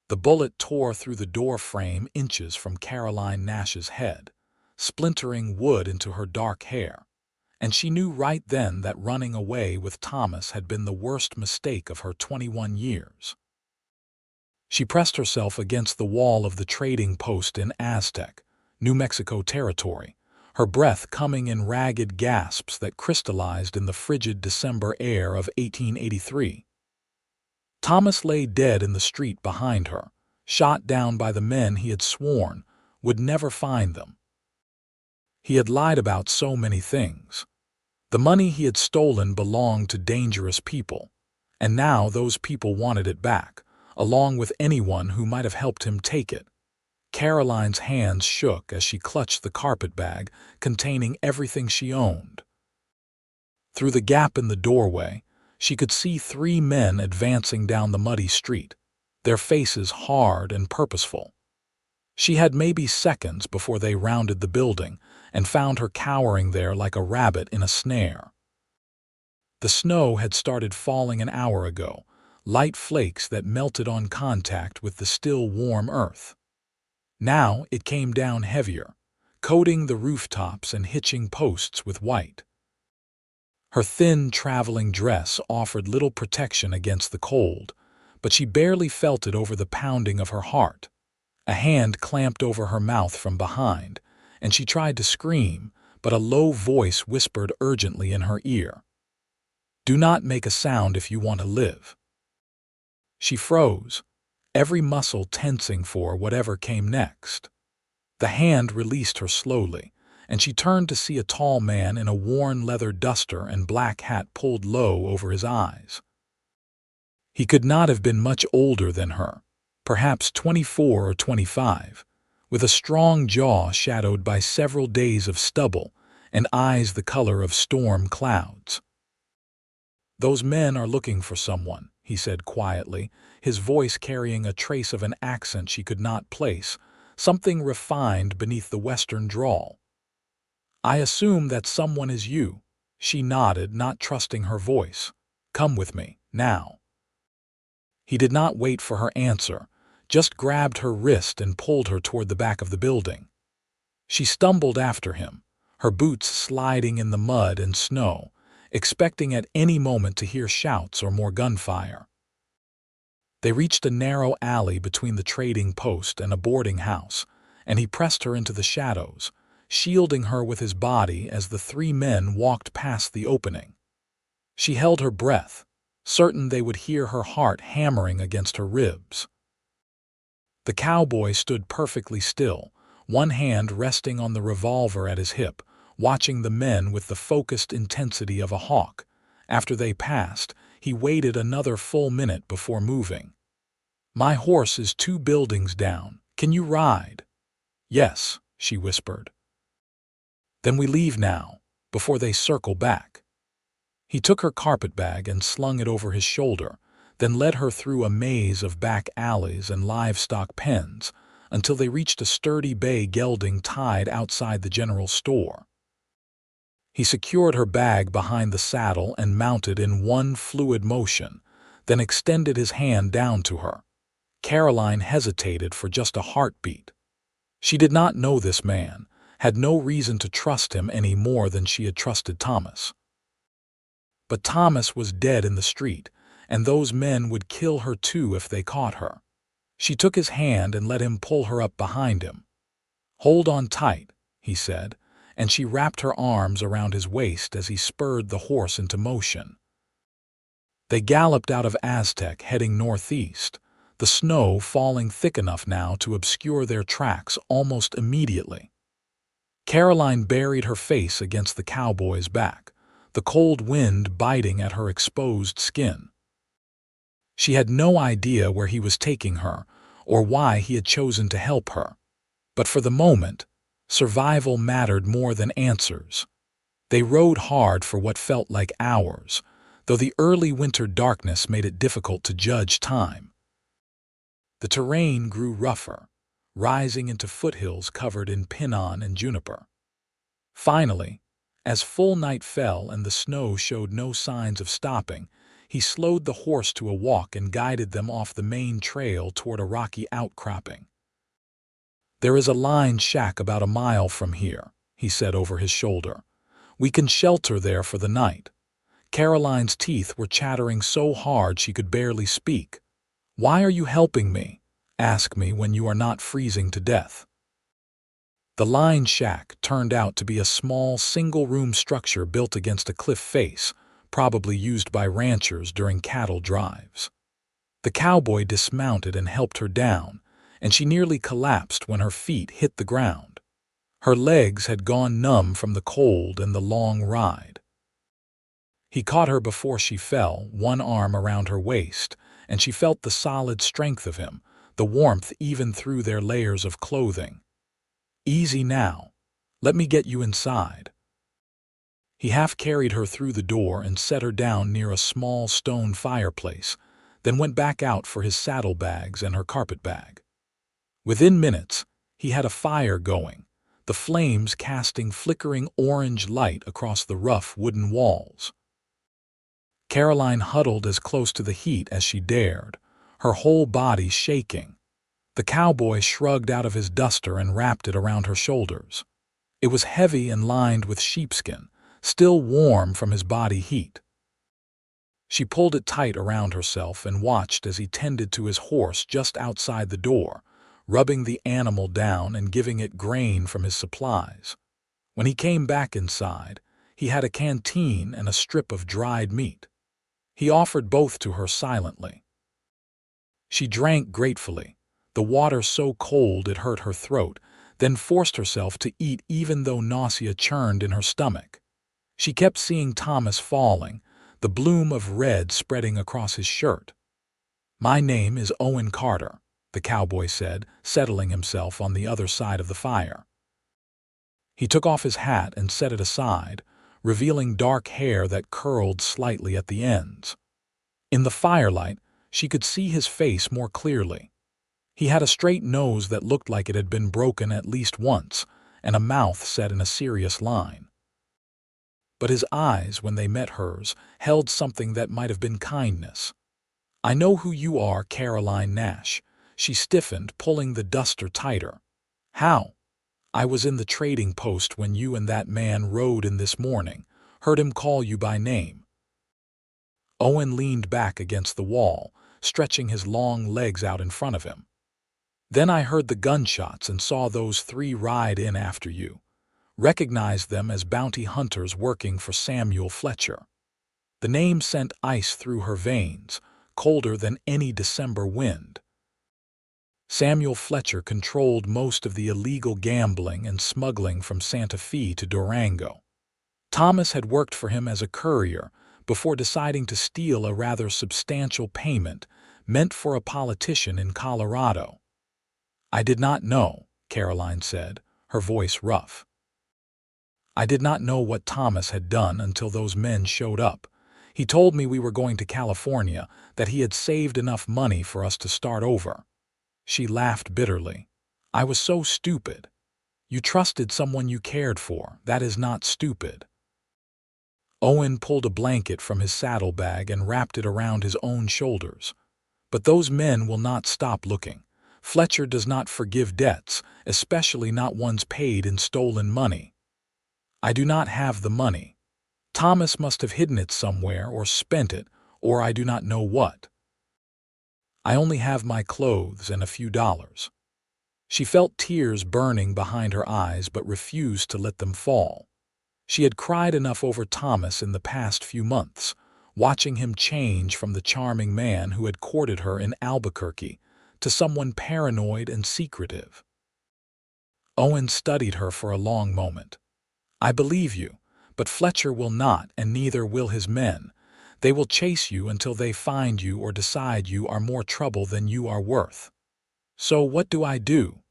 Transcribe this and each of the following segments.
The bullet tore through the door frame inches from Caroline Nash's head, splintering wood into her dark hair, and she knew right then that running away with Thomas had been the worst mistake of her 21 years. She pressed herself against the wall of the trading post in Aztec, New Mexico territory, her breath coming in ragged gasps that crystallized in the frigid December air of 1883. Thomas lay dead in the street behind her, shot down by the men he had sworn would never find them. He had lied about so many things. The money he had stolen belonged to dangerous people, and now those people wanted it back, along with anyone who might have helped him take it. Caroline's hands shook as she clutched the carpet bag containing everything she owned. Through the gap in the doorway, she could see 3 men advancing down the muddy street, their faces hard and purposeful. She had maybe seconds before they rounded the building and found her cowering there like a rabbit in a snare. The snow had started falling an hour ago, light flakes that melted on contact with the still warm earth. Now it came down heavier, coating the rooftops and hitching posts with white. Her thin traveling dress offered little protection against the cold, but she barely felt it over the pounding of her heart. A hand clamped over her mouth from behind, and she tried to scream, but a low voice whispered urgently in her ear, "Do not make a sound if you want to live." She froze, every muscle tensing for whatever came next. The hand released her slowly, and she turned to see a tall man in a worn leather duster and black hat pulled low over his eyes. He could not have been much older than her, perhaps 24 or 25, with a strong jaw shadowed by several days of stubble and eyes the color of storm clouds. "Those men are looking for someone," he said quietly, his voice carrying a trace of an accent she could not place, something refined beneath the Western drawl. "I assume that someone is you." She nodded, not trusting her voice. "Come with me, now." He did not wait for her answer, just grabbed her wrist and pulled her toward the back of the building. She stumbled after him, her boots sliding in the mud and snow, expecting at any moment to hear shouts or more gunfire. They reached a narrow alley between the trading post and a boarding house, and he pressed her into the shadows, shielding her with his body as the 3 men walked past the opening. She held her breath, certain they would hear her heart hammering against her ribs. The cowboy stood perfectly still, one hand resting on the revolver at his hip, watching the men with the focused intensity of a hawk. After they passed, he waited another full minute before moving. "My horse is 2 buildings down. Can you ride?" "Yes," she whispered. "Then we leave now, before they circle back." He took her carpetbag and slung it over his shoulder, then led her through a maze of back alleys and livestock pens until they reached a sturdy bay gelding tied outside the general store. He secured her bag behind the saddle and mounted in one fluid motion, then extended his hand down to her. Caroline hesitated for just a heartbeat. She did not know this man, had no reason to trust him any more than she had trusted Thomas. But Thomas was dead in the street, and those men would kill her too if they caught her. She took his hand and let him pull her up behind him. "Hold on tight," he said, and she wrapped her arms around his waist as he spurred the horse into motion. They galloped out of Aztec, heading northeast, the snow falling thick enough now to obscure their tracks almost immediately. Caroline buried her face against the cowboy's back, the cold wind biting at her exposed skin. She had no idea where he was taking her or why he had chosen to help her, but for the moment, survival mattered more than answers. They rode hard for what felt like hours, though the early winter darkness made it difficult to judge time. The terrain grew rougher, rising into foothills covered in pinon and juniper. Finally, as full night fell and the snow showed no signs of stopping, He slowed the horse to a walk and guided them off the main trail toward a rocky outcropping. "There is a lined shack about a mile from here," he said over his shoulder. "We can shelter there for the night." Caroline's teeth were chattering so hard she could barely speak. "Why are you helping me? Ask me when you are not freezing to death." The lined shack turned out to be a small, single-room structure built against a cliff face, probably used by ranchers during cattle drives. The cowboy dismounted and helped her down, and she nearly collapsed when her feet hit the ground. Her legs had gone numb from the cold and the long ride. He caught her before she fell, one arm around her waist, and she felt the solid strength of him, the warmth even through their layers of clothing. "Easy now. Let me get you inside." He half carried her through the door and set her down near a small stone fireplace, then went back out for his saddlebags and her carpetbag. Within minutes, he had a fire going, the flames casting flickering orange light across the rough wooden walls. Caroline huddled as close to the heat as she dared, her whole body shaking. The cowboy shrugged out of his duster and wrapped it around her shoulders. It was heavy and lined with sheepskin, still warm from his body heat. She pulled it tight around herself and watched as he tended to his horse just outside the door, rubbing the animal down and giving it grain from his supplies. When he came back inside, he had a canteen and a strip of dried meat. He offered both to her silently. She drank gratefully, the water so cold it hurt her throat, then forced herself to eat even though nausea churned in her stomach. She kept seeing Thomas falling, the bloom of red spreading across his shirt. "My name is Owen Carter," the cowboy said, settling himself on the other side of the fire. He took off his hat and set it aside, revealing dark hair that curled slightly at the ends. In the firelight, she could see his face more clearly. He had a straight nose that looked like it had been broken at least once, and a mouth set in a serious line. But his eyes, when they met hers, held something that might have been kindness. "I know who you are, Caroline Nash." She stiffened, pulling the duster tighter. "How?" "I was in the trading post when you and that man rode in this morning. Heard him call you by name." Owen leaned back against the wall, stretching his long legs out in front of him. "Then I heard the gunshots and saw those three ride in after you. Recognized them as bounty hunters working for Samuel Fletcher." The name sent ice through her veins, colder than any December wind. Samuel Fletcher controlled most of the illegal gambling and smuggling from Santa Fe to Durango. Thomas had worked for him as a courier before deciding to steal a rather substantial payment meant for a politician in Colorado. "I did not know," Caroline said, her voice rough. "I did not know what Thomas had done until those men showed up. He told me we were going to California, that he had saved enough money for us to start over." She laughed bitterly. "I was so stupid." "You trusted someone you cared for. That is not stupid." Owen pulled a blanket from his saddlebag and wrapped it around his own shoulders. "But those men will not stop looking. Fletcher does not forgive debts, especially not ones paid in stolen money. I do not have the money. Thomas must have hidden it somewhere or spent it, or I do not know what. I only have my clothes and a few dollars." She felt tears burning behind her eyes but refused to let them fall. She had cried enough over Thomas in the past few months, watching him change from the charming man who had courted her in Albuquerque to someone paranoid and secretive. Owen studied her for a long moment. "I believe you, but Fletcher will not, and neither will his men. They will chase you until they find you or decide you are more trouble than you are worth." "So what do I do?"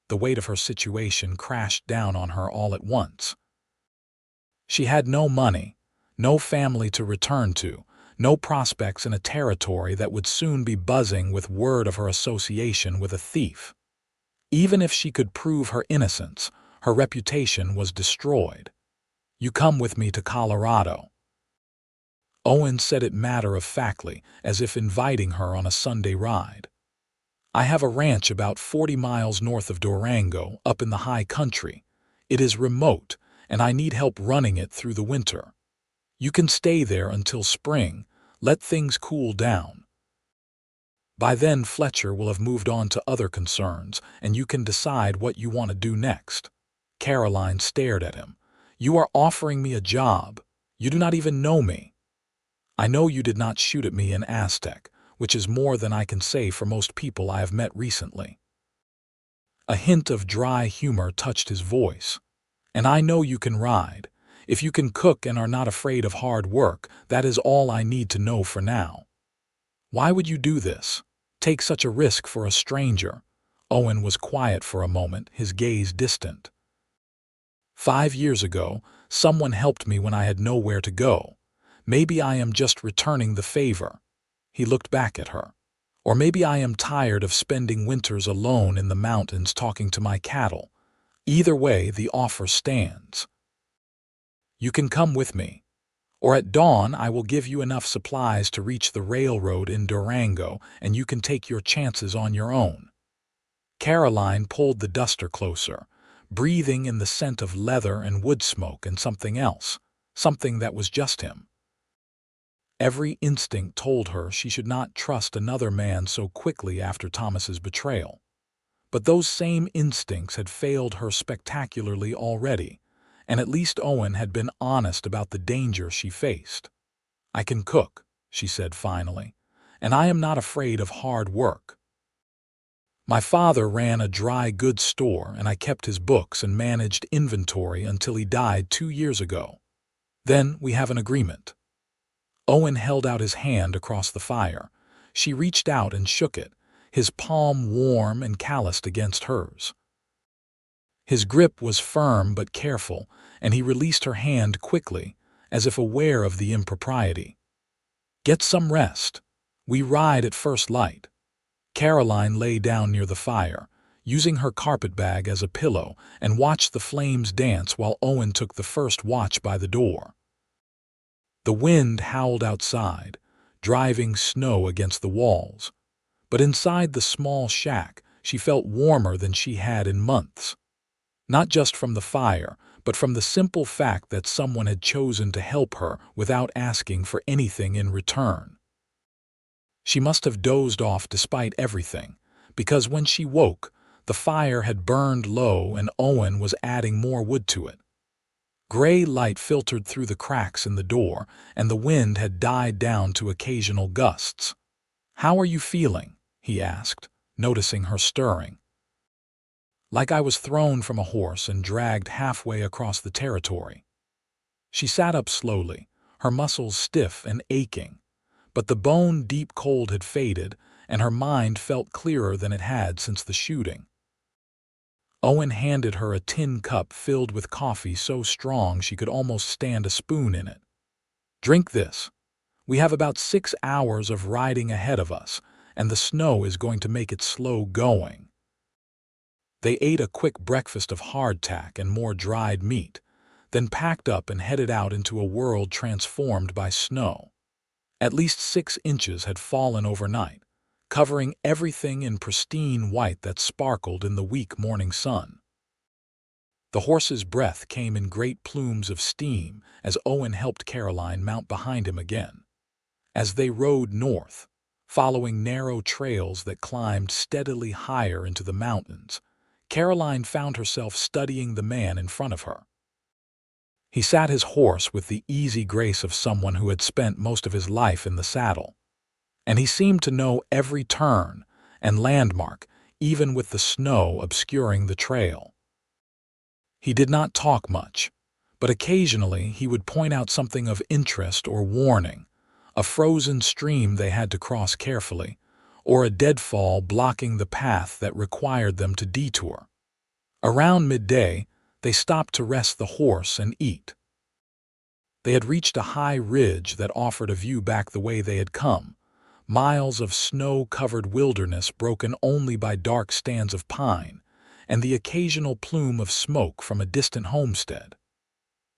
The weight of her situation crashed down on her all at once. She had no money, no family to return to, no prospects in a territory that would soon be buzzing with word of her association with a thief. Even if she could prove her innocence, her reputation was destroyed. "You come with me to Colorado." Owen said it matter-of-factly, as if inviting her on a Sunday ride. "I have a ranch about 40 miles north of Durango, up in the high country. It is remote, and I need help running it through the winter. You can stay there until spring, let things cool down. By then Fletcher will have moved on to other concerns, and you can decide what you want to do next." Caroline stared at him. "You are offering me a job. You do not even know me." "I know you did not shoot at me in Aztec, which is more than I can say for most people I have met recently." A hint of dry humor touched his voice. "And I know you can ride. If you can cook and are not afraid of hard work, that is all I need to know for now." "Why would you do this? Take such a risk for a stranger?" Owen was quiet for a moment, his gaze distant. "5 years ago, someone helped me when I had nowhere to go. Maybe I am just returning the favor." He looked back at her. "Or maybe I am tired of spending winters alone in the mountains talking to my cattle. Either way, the offer stands. You can come with me. Or at dawn I will give you enough supplies to reach the railroad in Durango, and you can take your chances on your own." Caroline pulled the duster closer, breathing in the scent of leather and wood smoke and something else, something that was just him. Every instinct told her she should not trust another man so quickly after Thomas's betrayal. But those same instincts had failed her spectacularly already, and at least Owen had been honest about the danger she faced. "I can cook," she said finally, "and I am not afraid of hard work. My father ran a dry goods store, and I kept his books and managed inventory until he died 2 years ago. Then we have an agreement." Owen held out his hand across the fire. She reached out and shook it, his palm warm and calloused against hers. His grip was firm but careful, and he released her hand quickly, as if aware of the impropriety. "Get some rest. We ride at first light." Caroline lay down near the fire, using her carpetbag as a pillow, and watched the flames dance while Owen took the first watch by the door. The wind howled outside, driving snow against the walls, but inside the small shack she felt warmer than she had in months. Not just from the fire, but from the simple fact that someone had chosen to help her without asking for anything in return. She must have dozed off despite everything, because when she woke, the fire had burned low and Owen was adding more wood to it. Gray light filtered through the cracks in the door, and the wind had died down to occasional gusts. "How are you feeling?" he asked, noticing her stirring. "Like I was thrown from a horse and dragged halfway across the territory." She sat up slowly, her muscles stiff and aching, but the bone-deep cold had faded, and her mind felt clearer than it had since the shooting. Owen handed her a tin cup filled with coffee so strong she could almost stand a spoon in it. "Drink this. We have about 6 hours of riding ahead of us, and the snow is going to make it slow going." They ate a quick breakfast of hardtack and more dried meat, then packed up and headed out into a world transformed by snow. At least 6 inches had fallen overnight, covering everything in pristine white that sparkled in the weak morning sun. The horse's breath came in great plumes of steam as Owen helped Caroline mount behind him again. As they rode north, following narrow trails that climbed steadily higher into the mountains, Caroline found herself studying the man in front of her. He sat his horse with the easy grace of someone who had spent most of his life in the saddle, and he seemed to know every turn and landmark, even with the snow obscuring the trail. He did not talk much, but occasionally he would point out something of interest or warning, a frozen stream they had to cross carefully, or a deadfall blocking the path that required them to detour. Around midday, they stopped to rest the horse and eat. They had reached a high ridge that offered a view back the way they had come, miles of snow-covered wilderness broken only by dark stands of pine, and the occasional plume of smoke from a distant homestead.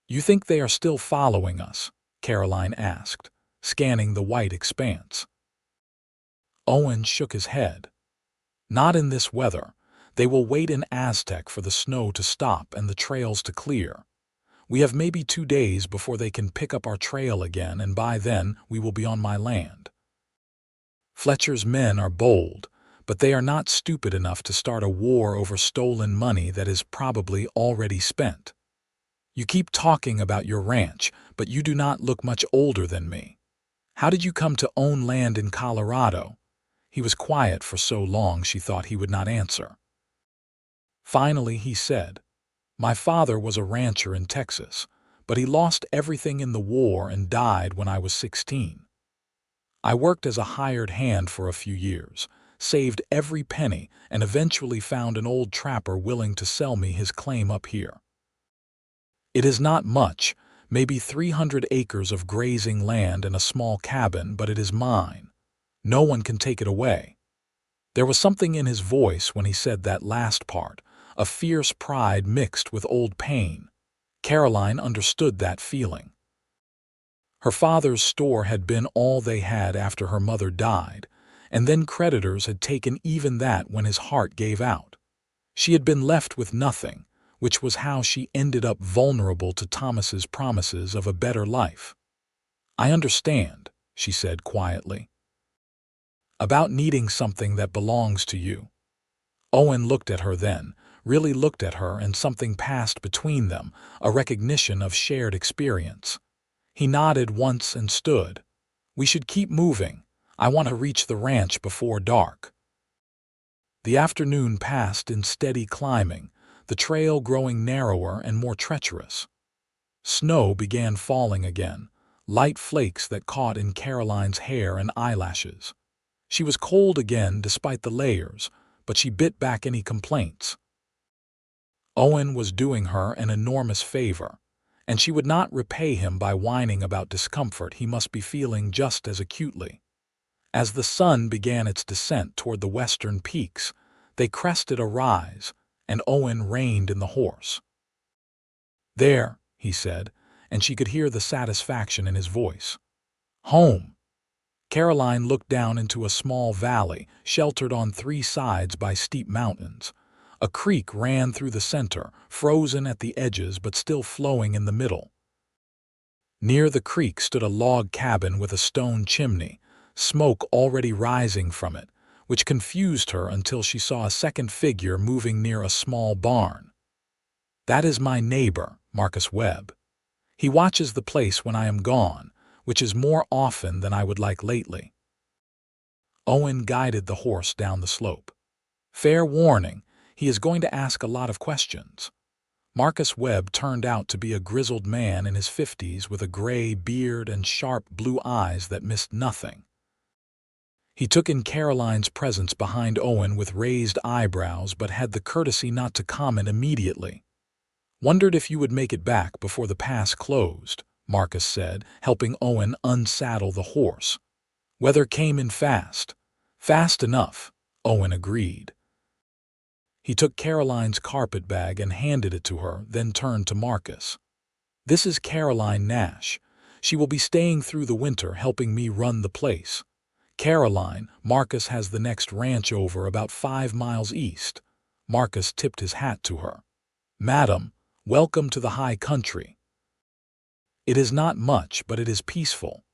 "You think they are still following us?" Caroline asked, scanning the white expanse. Owen shook his head. Not in this weather. They will wait in Aztec for the snow to stop and the trails to clear. We have maybe 2 days before they can pick up our trail again, and by then we will be on my land. Fletcher's men are bold, but they are not stupid enough to start a war over stolen money that is probably already spent. You keep talking about your ranch, but you do not look much older than me. How did you come to own land in Colorado? He was quiet for so long she thought he would not answer. Finally he said, "My father was a rancher in Texas, but he lost everything in the war and died when I was 16. I worked as a hired hand for a few years, saved every penny, and eventually found an old trapper willing to sell me his claim up here. It is not much, maybe 300 acres of grazing land and a small cabin, but it is mine. No one can take it away." There was something in his voice when he said that last part, a fierce pride mixed with old pain. Caroline understood that feeling. Her father's store had been all they had after her mother died, and then creditors had taken even that when his heart gave out. She had been left with nothing, which was how she ended up vulnerable to Thomas's promises of a better life. "I understand," she said quietly. "About needing something that belongs to you." Owen looked at her then, really looked at her, and something passed between them, a recognition of shared experience. He nodded once and stood. "We should keep moving. I want to reach the ranch before dark." The afternoon passed in steady climbing, the trail growing narrower and more treacherous. Snow began falling again, light flakes that caught in Caroline's hair and eyelashes. She was cold again despite the layers, but she bit back any complaints. Owen was doing her an enormous favor, and she would not repay him by whining about discomfort he must be feeling just as acutely. As the sun began its descent toward the western peaks, they crested a rise, and Owen reined in the horse. "There," he said, and she could hear the satisfaction in his voice. "Home." Caroline looked down into a small valley, sheltered on 3 sides by steep mountains. A creek ran through the center, frozen at the edges but still flowing in the middle. Near the creek stood a log cabin with a stone chimney, smoke already rising from it, which confused her until she saw a second figure moving near a small barn. "That is my neighbor, Marcus Webb. He watches the place when I am gone, which is more often than I would like lately." Owen guided the horse down the slope. "Fair warning, he is going to ask a lot of questions." Marcus Webb turned out to be a grizzled man in his 50s with a gray beard and sharp blue eyes that missed nothing. He took in Caroline's presence behind Owen with raised eyebrows but had the courtesy not to comment immediately. "Wondered if you would make it back before the pass closed," Marcus said, helping Owen unsaddle the horse. "Weather came in fast." "Fast enough," Owen agreed. He took Caroline's carpet bag and handed it to her, then turned to Marcus. "This is Caroline Nash. She will be staying through the winter helping me run the place. Caroline, Marcus has the next ranch over about 5 miles east." Marcus tipped his hat to her. "Madam, welcome to the high country. It is not much, but it is peaceful."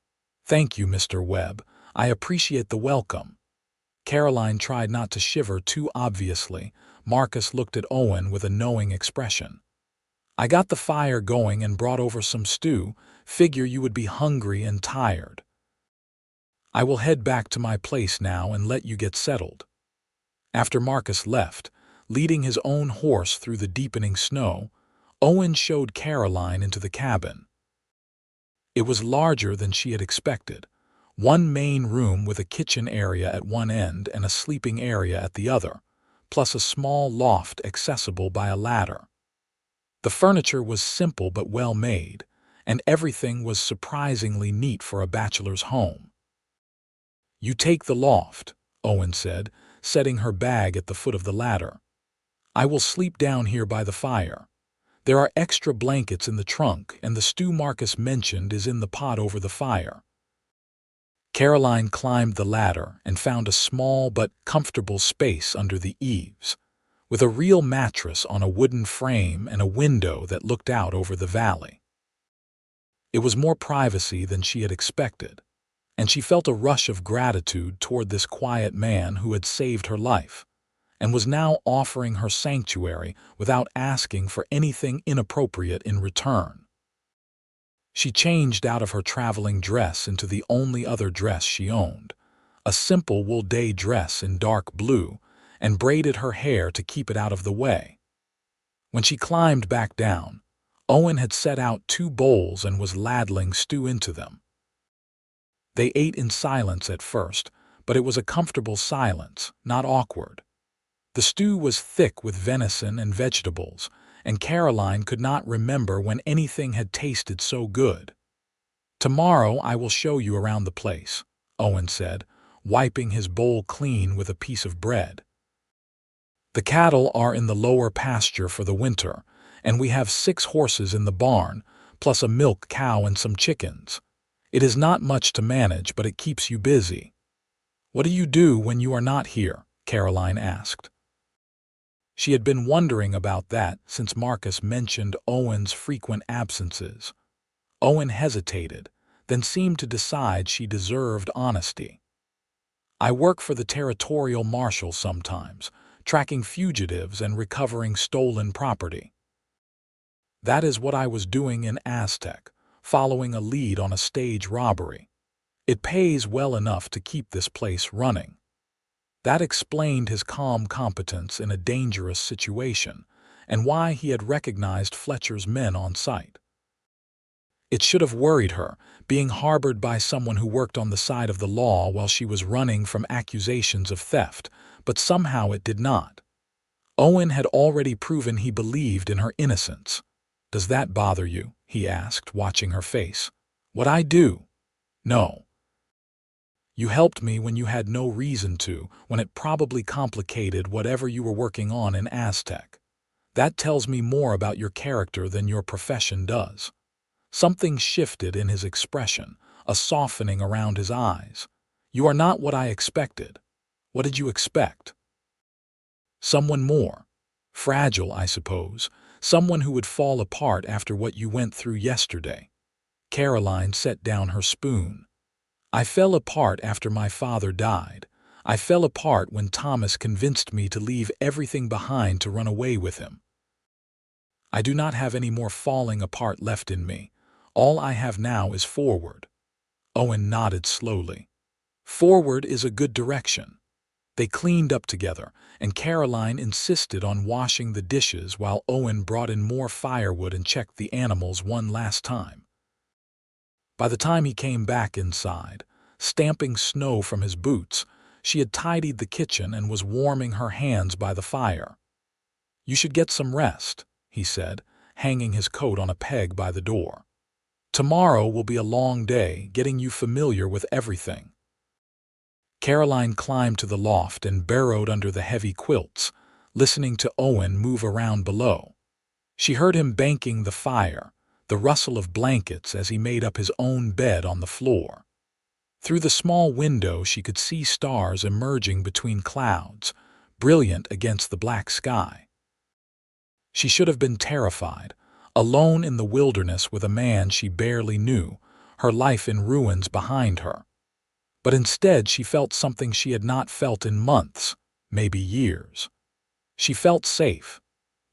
"Thank you, Mr. Webb. I appreciate the welcome." Caroline tried not to shiver too obviously. Marcus looked at Owen with a knowing expression. "I got the fire going and brought over some stew. Figure you would be hungry and tired. I will head back to my place now and let you get settled." After Marcus left, leading his own horse through the deepening snow, Owen showed Caroline into the cabin. It was larger than she had expected. One main room with a kitchen area at one end and a sleeping area at the other, plus a small loft accessible by a ladder. The furniture was simple but well made, and everything was surprisingly neat for a bachelor's home. "You take the loft," Owen said, setting her bag at the foot of the ladder. "I will sleep down here by the fire. There are extra blankets in the trunk, and the stew Marcus mentioned is in the pot over the fire." Caroline climbed the ladder and found a small but comfortable space under the eaves, with a real mattress on a wooden frame and a window that looked out over the valley. It was more privacy than she had expected, and she felt a rush of gratitude toward this quiet man who had saved her life and was now offering her sanctuary without asking for anything inappropriate in return. She changed out of her traveling dress into the only other dress she owned, a simple wool day dress in dark blue, and braided her hair to keep it out of the way. When she climbed back down, Owen had set out 2 bowls and was ladling stew into them. They ate in silence at first, but it was a comfortable silence, not awkward. The stew was thick with venison and vegetables, and Caroline could not remember when anything had tasted so good. "Tomorrow I will show you around the place," Owen said, wiping his bowl clean with a piece of bread. "The cattle are in the lower pasture for the winter, and we have 6 horses in the barn, plus a milk cow and some chickens. It is not much to manage, but it keeps you busy." "What do you do when you are not here?" Caroline asked. She had been wondering about that since Marcus mentioned Owen's frequent absences. Owen hesitated, then seemed to decide she deserved honesty. "I work for the territorial marshal sometimes, tracking fugitives and recovering stolen property." "That is what I was doing in Aztec, following a lead on a stage robbery. It pays well enough to keep this place running." That explained his calm competence in a dangerous situation, and why he had recognized Fletcher's men on sight. It should have worried her, being harbored by someone who worked on the side of the law while she was running from accusations of theft, but somehow it did not. Owen had already proven he believed in her innocence. "Does that bother you?" he asked, watching her face. "What I do?" "No. You helped me when you had no reason to, when it probably complicated whatever you were working on in Aztec. That tells me more about your character than your profession does." Something shifted in his expression, a softening around his eyes. "You are not what I expected." "What did you expect?" "Someone more. Fragile, I suppose. Someone who would fall apart after what you went through yesterday." Caroline set down her spoon. "I fell apart after my father died. I fell apart when Thomas convinced me to leave everything behind to run away with him. I do not have any more falling apart left in me. All I have now is forward." Owen nodded slowly. "Forward is a good direction." They cleaned up together, and Caroline insisted on washing the dishes while Owen brought in more firewood and checked the animals one last time. By the time he came back inside, stamping snow from his boots, she had tidied the kitchen and was warming her hands by the fire. "You should get some rest," he said, hanging his coat on a peg by the door. "Tomorrow will be a long day, getting you familiar with everything." Caroline climbed to the loft and burrowed under the heavy quilts, listening to Owen move around below. She heard him banking the fire, the rustle of blankets as he made up his own bed on the floor. Through the small window she could see stars emerging between clouds, brilliant against the black sky. She should have been terrified, alone in the wilderness with a man she barely knew, her life in ruins behind her. But instead she felt something she had not felt in months, maybe years. She felt safe.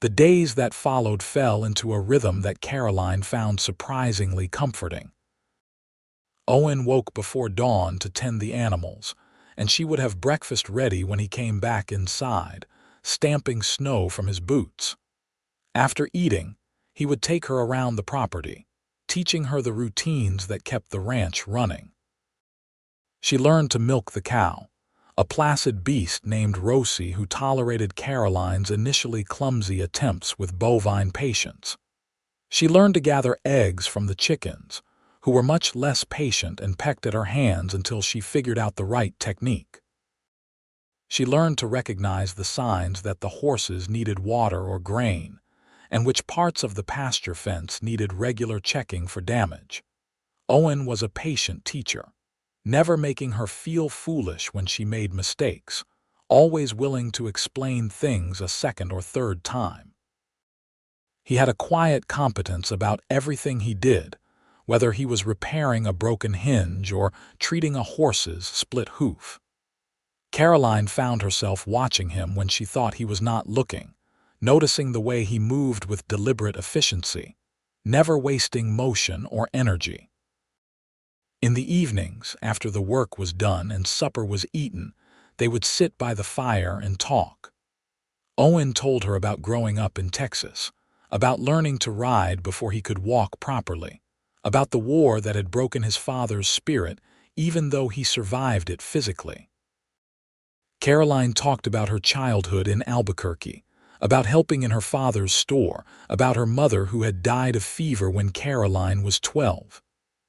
The days that followed fell into a rhythm that Caroline found surprisingly comforting. Owen woke before dawn to tend the animals, and she would have breakfast ready when he came back inside, stamping snow from his boots. After eating, he would take her around the property, teaching her the routines that kept the ranch running. She learned to milk the cow, a placid beast named Rosie who tolerated Caroline's initially clumsy attempts with bovine patience. She learned to gather eggs from the chickens, who were much less patient and pecked at her hands until she figured out the right technique. She learned to recognize the signs that the horses needed water or grain, and which parts of the pasture fence needed regular checking for damage. Owen was a patient teacher. never making her feel foolish when she made mistakes, always willing to explain things a second or third time. He had a quiet competence about everything he did, whether he was repairing a broken hinge or treating a horse's split hoof. Caroline found herself watching him when she thought he was not looking, noticing the way he moved with deliberate efficiency, never wasting motion or energy. In the evenings, after the work was done and supper was eaten, they would sit by the fire and talk. Owen told her about growing up in Texas, about learning to ride before he could walk properly, about the war that had broken his father's spirit even though he survived it physically. Caroline talked about her childhood in Albuquerque, about helping in her father's store, about her mother who had died of fever when Caroline was 12.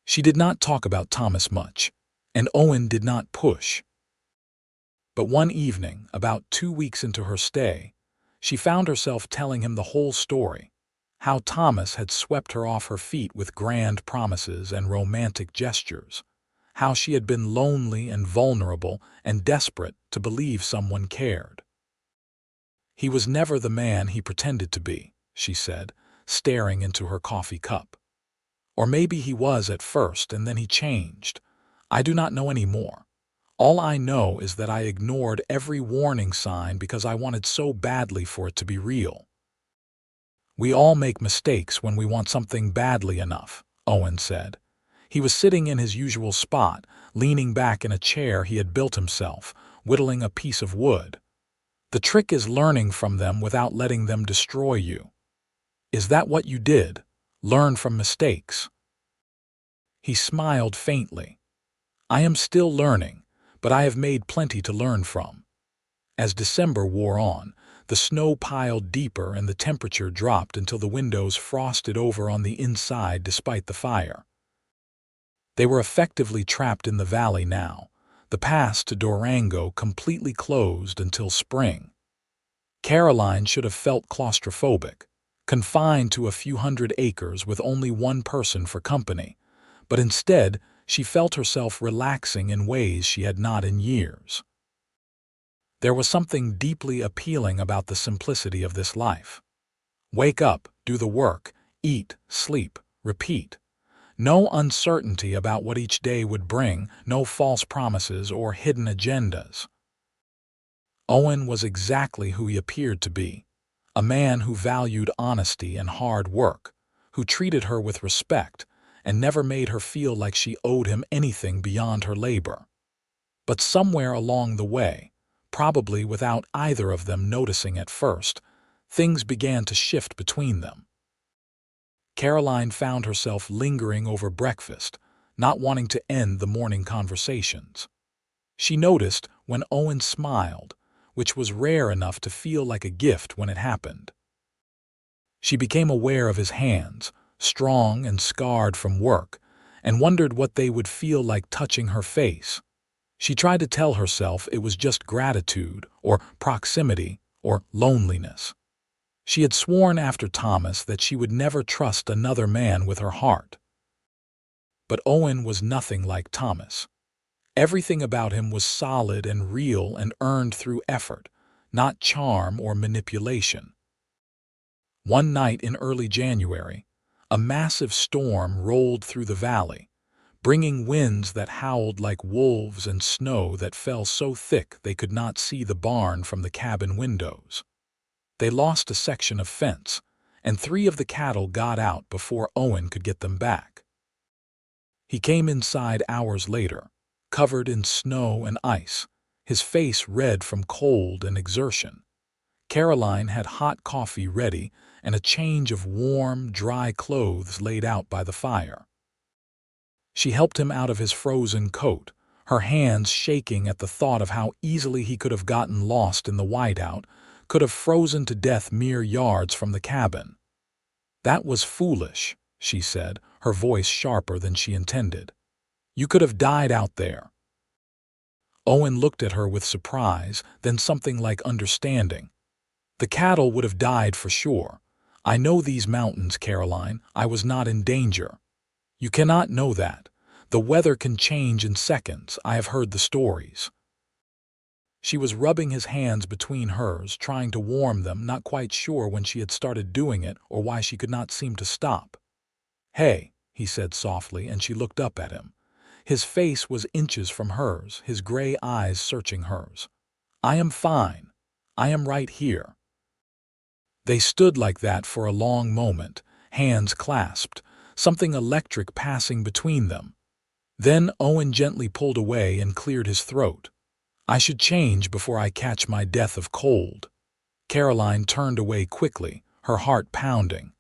She did not talk about Thomas much, and Owen did not push. But one evening, about 2 weeks into her stay, she found herself telling him the whole story, how Thomas had swept her off her feet with grand promises and romantic gestures, how she had been lonely and vulnerable and desperate to believe someone cared. He was never the man he pretended to be, she said, staring into her coffee cup. Or maybe he was at first and then he changed. I do not know any more. All I know is that I ignored every warning sign because I wanted so badly for it to be real. We all make mistakes when we want something badly enough, Owen said. He was sitting in his usual spot, leaning back in a chair he had built himself, whittling a piece of wood. The trick is learning from them without letting them destroy you. Is that what you did? Learn from mistakes? He smiled faintly. I am still learning, but I have made plenty to learn from. As December wore on, the snow piled deeper and the temperature dropped until the windows frosted over on the inside despite the fire. They were effectively trapped in the valley now, the pass to Durango completely closed until spring. Caroline should have felt claustrophobic, confined to a few hundred acres with only one person for company, but instead she felt herself relaxing in ways she had not in years. There was something deeply appealing about the simplicity of this life. Wake up, do the work, eat, sleep, repeat. No uncertainty about what each day would bring, no false promises or hidden agendas. Owen was exactly who he appeared to be, a man who valued honesty and hard work, who treated her with respect and never made her feel like she owed him anything beyond her labor. But somewhere along the way, probably without either of them noticing at first, things began to shift between them. Caroline found herself lingering over breakfast, not wanting to end the morning conversations. She noticed when Owen smiled, which was rare enough to feel like a gift when it happened. She became aware of his hands, strong and scarred from work, and wondered what they would feel like touching her face. She tried to tell herself it was just gratitude, or proximity, or loneliness. She had sworn after Thomas that she would never trust another man with her heart. But Owen was nothing like Thomas. Everything about him was solid and real and earned through effort, not charm or manipulation. One night in early January, a massive storm rolled through the valley, bringing winds that howled like wolves and snow that fell so thick they could not see the barn from the cabin windows. They lost a section of fence, and 3 of the cattle got out before Owen could get them back. He came inside hours later, covered in snow and ice, his face red from cold and exertion. Caroline had hot coffee ready and a change of warm, dry clothes laid out by the fire. She helped him out of his frozen coat, her hands shaking at the thought of how easily he could have gotten lost in the whiteout, could have frozen to death mere yards from the cabin. That was foolish, she said, her voice sharper than she intended. You could have died out there. Owen looked at her with surprise, then something like understanding. The cattle would have died for sure. I know these mountains, Caroline. I was not in danger. You cannot know that. The weather can change in seconds. I have heard the stories." She was rubbing his hands between hers, trying to warm them, not quite sure when she had started doing it or why she could not seem to stop. "Hey," he said softly, and she looked up at him. His face was inches from hers, his gray eyes searching hers. "I am fine. I am right here." They stood like that for a long moment, hands clasped, something electric passing between them. Then Owen gently pulled away and cleared his throat. "I should change before I catch my death of cold." Caroline turned away quickly, her heart pounding.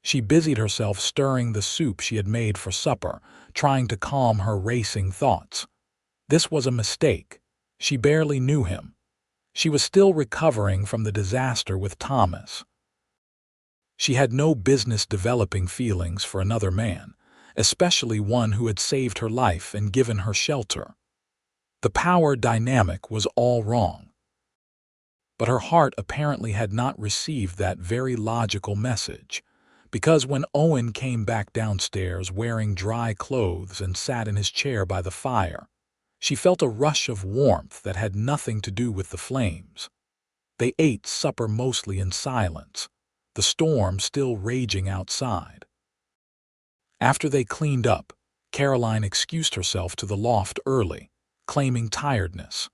She busied herself stirring the soup she had made for supper, trying to calm her racing thoughts. This was a mistake. She barely knew him. She was still recovering from the disaster with Thomas. She had no business developing feelings for another man, especially one who had saved her life and given her shelter. The power dynamic was all wrong. But her heart apparently had not received that very logical message, because when Owen came back downstairs wearing dry clothes and sat in his chair by the fire, she felt a rush of warmth that had nothing to do with the flames. They ate supper mostly in silence, the storm still raging outside. After they cleaned up, Caroline excused herself to the loft early, claiming tiredness.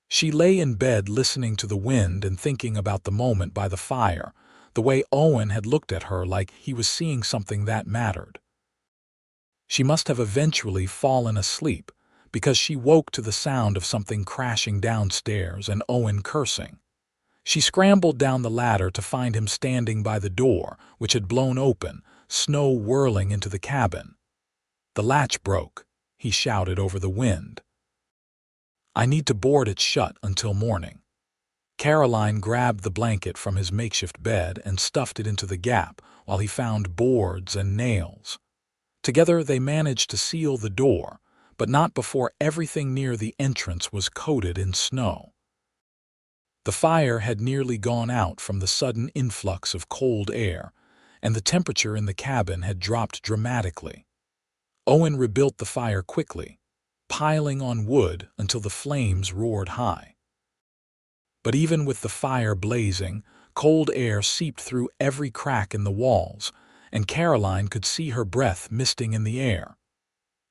She lay in bed listening to the wind and thinking about the moment by the fire, the way Owen had looked at her like he was seeing something that mattered. She must have eventually fallen asleep, because she woke to the sound of something crashing downstairs and Owen cursing. She scrambled down the ladder to find him standing by the door, which had blown open, snow whirling into the cabin. "The latch broke," he shouted over the wind. "I need to board it shut until morning." Caroline grabbed the blanket from his makeshift bed and stuffed it into the gap while he found boards and nails. Together they managed to seal the door, but not before everything near the entrance was coated in snow. The fire had nearly gone out from the sudden influx of cold air, and the temperature in the cabin had dropped dramatically. Owen rebuilt the fire quickly, piling on wood until the flames roared high. But even with the fire blazing, cold air seeped through every crack in the walls, and Caroline could see her breath misting in the air.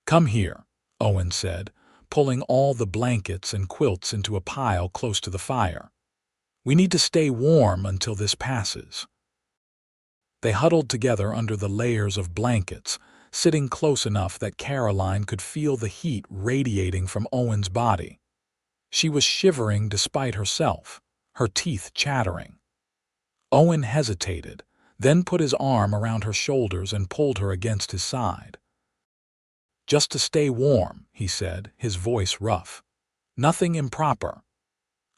"Come here," Owen said, pulling all the blankets and quilts into a pile close to the fire. "We need to stay warm until this passes." They huddled together under the layers of blankets, sitting close enough that Caroline could feel the heat radiating from Owen's body. She was shivering despite herself, her teeth chattering. Owen hesitated, then put his arm around her shoulders and pulled her against his side. "Just to stay warm," he said, his voice rough. "Nothing improper."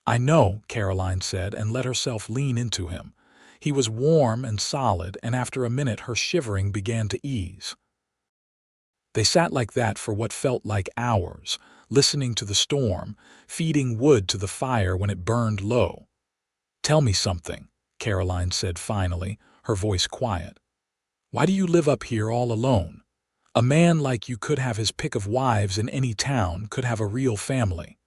"I know," Caroline said, and let herself lean into him. He was warm and solid, and after a minute her shivering began to ease. They sat like that for what felt like hours, listening to the storm, feeding wood to the fire when it burned low. "Tell me something," Caroline said finally, her voice quiet. "Why do you live up here all alone? A man like you could have his pick of wives in any town, could have a real family."